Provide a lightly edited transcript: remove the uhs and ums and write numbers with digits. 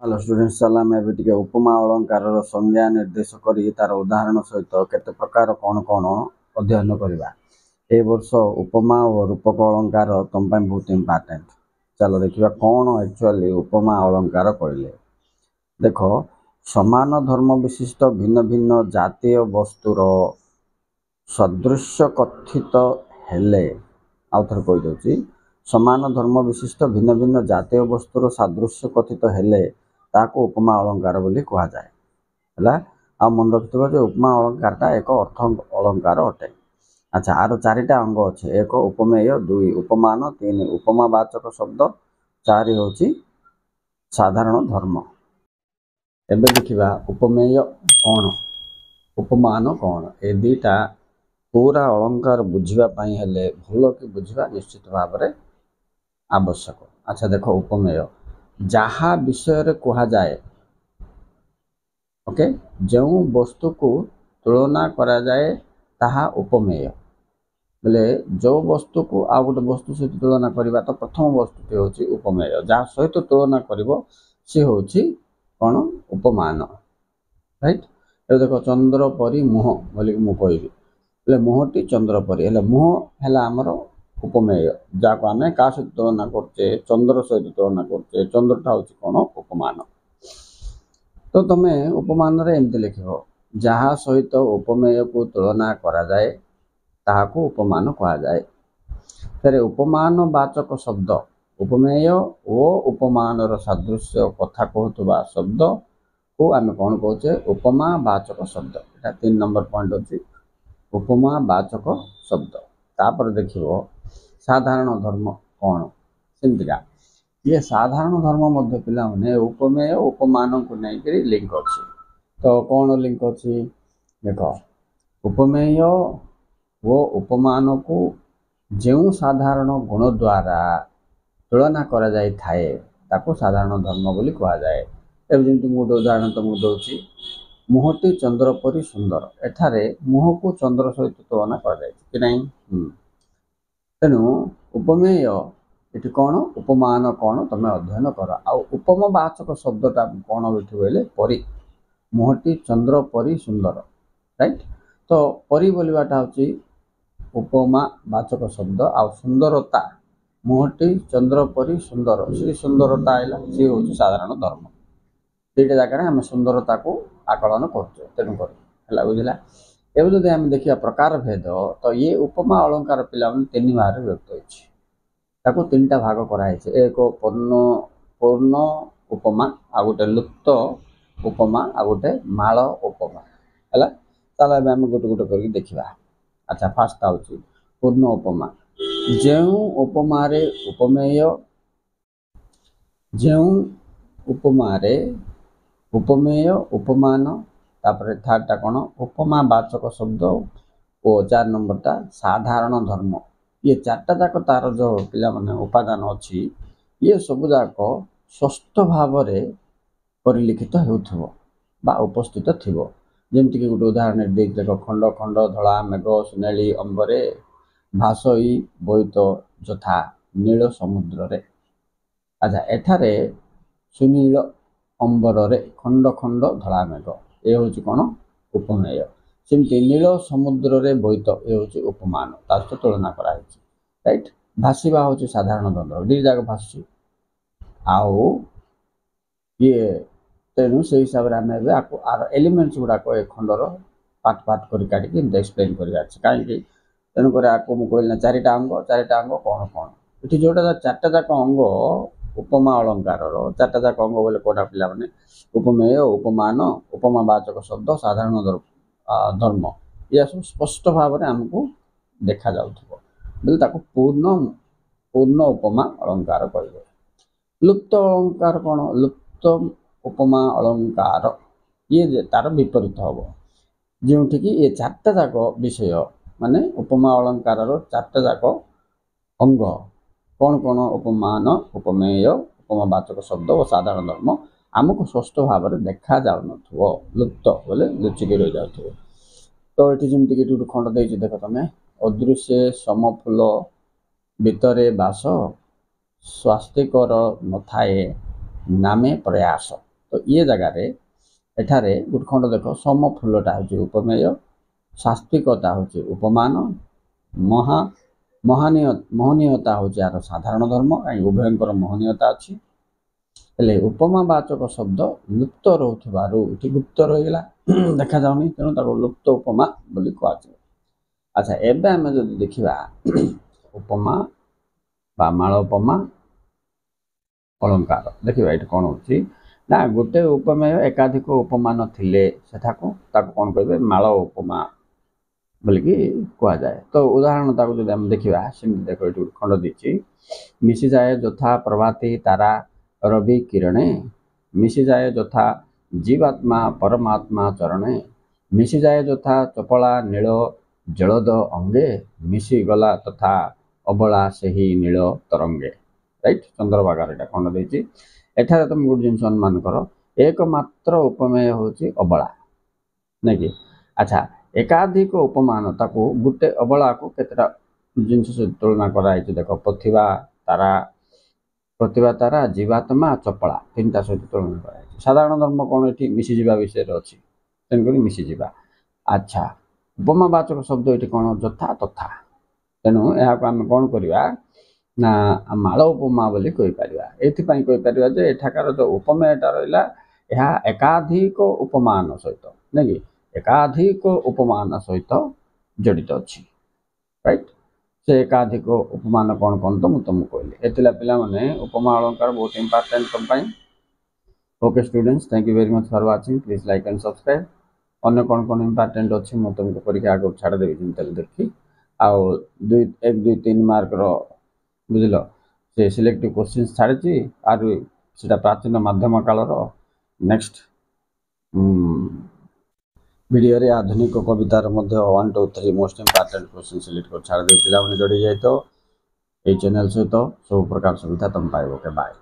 Hello students चला आम ए उपमा अलंकार संज्ञा निर्देश कर तार उदाहरण सहित केते प्रकार कौन कौन अध्ययन करवा। ए वर्ष उपमा और रूपक अलंकार तुम बहुत इम्पोर्टेंट। चलो देखा कौन एक्चुअली उपमा अलंकार कहले। देख समान धर्म विशिष्ट भिन्न भिन्न जातीय वस्तुर सदृश्य कथित हेले आउ थे कहीदे समान धर्म विशिष्ट भिन्न भिन्न जातीय वस्तुर सादृश्य कथित हेले ताको उपमा अलंकार बोली कहा जाए है। आ मन रखिए उपमा अलंकार एक अर्थ अलंकार अटे। अच्छा आर चारिटा अंग अच्छे एक उपमेय दुई उपमान तीन उपमावाचक शब्द चारि हूँ साधारण धर्म। एबे देखिबा उपमेय कौन उपमान कौन ए दुईटा पूरा अलंकार बुझापी हेले भल कि बुझा निश्चित भाव में आवश्यक। अच्छा देख उपमेय जहा विषय कहा जाए ओके जो वस्तु को तुलना करा जाए ताहा उपमेय बोले जो वस्तु को आ गोटे वस्तु सहित तुलना करवा तो प्रथम वस्तुटी हूँ उपमेय जहाँ सहित तुलना कर सी हूँ कौन उपमान राइट। ये देख चंद्र परी मुह बोल मुझे मुहटी चंद्र परी है मुह है आमर उपमेय जहाँ को आम क्या सहित तुलना करचे चंद्र सहित तुलना करचे चंद्रटा हूँ कौन उपमान। तो तुम्हें उपमान एमती लिख जहाँ सहित उपमेय को तुलना करा जाए ताहाको उपमान कहा जाए। फिर उपमान वाचक शब्द उपमेय ओ उपमान सादृश्य कथा कहूबा शब्द को आम कौन कहे उपमा वाचक शब्द। यहाँ 3 नंबर पॉइंट अच्छी उपमा वाचक शब्द। तापर देखिए साधारण धर्म कौन सेमतिका ये साधारण धर्म मध्य पिला माने उपमेय उपमान को नहीं लिंक अच्छी। तो कौन लिंक अच्छी देख उपमेय वो उपमान को जो साधारण गुण द्वारा तुलना करा जाई थाए ताको साधारण धर्म बोली कहा जाए। एमती गोटे उदाहरण तो मुझे दूसरी मुहटी चंद्र परी सुंदर एठारे मुह को चंद्र सहित तुलना करा कि नहीं। तेणु उपमेय ये कौन उपमान कौन तुम अध्ययन कर। आउ उपमावाचक शब्दटा कौन बोले परी मुहटी चंद्र परी सुंदर राइट। तो परी बोलवाटा हूँ उपमावाचक शब्द आउ सुंदरता मुहटी चंद्र परी सुंदर सी सुंदरता आइला सी हूँ साधारण धर्म। दुईटा जगह आम सुंदरता को आकलन कर तेणुक है बुझला। एवं जब आम देखा प्रकार भेद तो ये उपमा अलंकार पिला 3 भाग व्यक्त हो 3टा भाग कराई एक पूर्ण पूर्ण उपमा आ गोटे लुप्त उपमा आ गोटे माल उपमा है। चल आम गोटे गोटे करके देखा। अच्छा फास्ट हूँ पूर्ण उपमा जो उपमारे उपमेय जो उपमारे उपमेय उपमान तापर थर्डटा कौन उपमावाचक शब्द और 4 नंबरटा साधारण धर्म। ये 4टा जाक तार जो पिला माने उपादान अच्छी ये सब जाक स्पष्ट भाव में परिलिखित हो उपस्थित थी। जमती कि गोटे उदाहरण देख खंड खंड धला मेघ सुनेली अंबरे भासई बोईत यथा नील समुद्र रे। अच्छा एठारे सुनील अंबर रे खंड खंड धला मेघ ये हूँ कौन उपमेय। सेमती नील समुद्र रे बोईत ये हूँ उपमान ता सहित तुलना कराई राइट। भाषा हूँ साधारण धर्म दी जाक भाषुची आउ ये तेणु से हिसाब से आम आर एलिमेंट्स गुड़ाक ए खंडर पार्ट पार्ट कर एक्सप्लेन कर कहीं तेणुक आपको मुझे कहना 4टा अंग कौन कौन ये जोटा 4टा जाक अंग उपमा अलंकार 4टा जाक अंग बोले कौटा पिला माने उपमेय उपमान उपमावाचक शब्द साधारण धर्म यह सब स्पष्ट भाव में आमको देखा जाऊे पूर्ण पूर्ण उपमा अलंकार कहे। लुप्त अलंकार कौन लुप्त उपमा अलंकार ये तार विपरीत हम जो ये 4टा जाक विषय माने उपमा अलंकार 4टा जाक अंग कौन कौन उपमान उपमेय उपमावाचक शब्द और साधारण धर्म आमको स्पष्ट भाव में देखा जाऊ लुप्त बोले लुचिक रही जाऊ। तो ये जमीक गोटे खंड दे देख तुम अदृश्य समफुल भितरे बास स्वास्तिकर न थाए नामे प्रयास तो ये जगार एठारे गोटे खंड देख सम फूलटा हूँ उपमेय सात्विकता हूँ उपमान मोहनीयता हूँ यार साधारण धर्म कहीं उभयंकर मोहनीयता अच्छी हेले उपमावाचक शब्द लुप्त रोथबारु इठी गुप्त रहीगला देखा जाउनी तेणु ताको लुप्त उपमा बोली कहते। अच्छा एबे आमे जदि देखिबा उपमा बा मालोपमा अलंकार देखिबा एठी कोन होची ना गोटे उपमेय एकाधिक उपमान थिले सेठाको ताको कोन कहबे माल उपमा बोली कि कहा जाए। तो उदाहरण ताको जदि आमे देखिबा सेमि देखो एठी खंड दिछि मिसी जाए यथा प्रभाती तारा रवि किरणे मिसी जाए यथा जीवात्मा परमात्मा चरणे मिसी जाए यथा चपला नील जलद अंगे मिसी गला तथा अबला सही नील तरंगे राइट चंद्रभागार एटा खंड देछि एठारे तुम गुड जिंस अनुमान कर एकमात्र उपमेय होछि अबला नै कि। अच्छा एकाधिक उपमान ताको गुटे अबला को केतरा जिंस से तुलना कराई देखो प्रतिभा तारा जीवात्मा चपला तीनटा सहित तुलना कराई साधारण धर्म कौन ये मिशीजा विषय अच्छी तेणुक मिशीजा। अच्छा उपमावाचक शब्द ये कौन यथा तथा तेणु यहाँ आम कौन करवा ना माल उपमा बोली कहीपर ये एठाकार जो उपमेयटा रहा यह एकाधिक उपमान सहित नहीं कि एकाधिक उपमान सहित जड़ित अच्छी राइट से एकाधिक उपमान कौन कौन तो मुझे तुमको कहली एतिला पिला माने उपमा अलंकार बहुत इंपोर्टेंट तुम पाई। Okay students thank you very much for watching please like and subscribe अन्य कौन कौन इंपोर्टेंट अच्छी मुझे तुमको परीक्षा आगे छाड़देवी जमी देखी आउ 1-2-3 मार्क बुझल से सिलेक्टिव क्वेश्चन छाड़ी आर से प्राचीन मध्यम कालर नेक्स्ट वीडियो रे आधुनिक कवितार 1 2 3 मोस्ट इंपोर्टेंट क्वेश्चन सिलेक्ट कर छाड़ दे पिला जोड़ी जाए तो ये चैनल सहित सब प्रकार सुविधा तुम पाइब। Okay bye.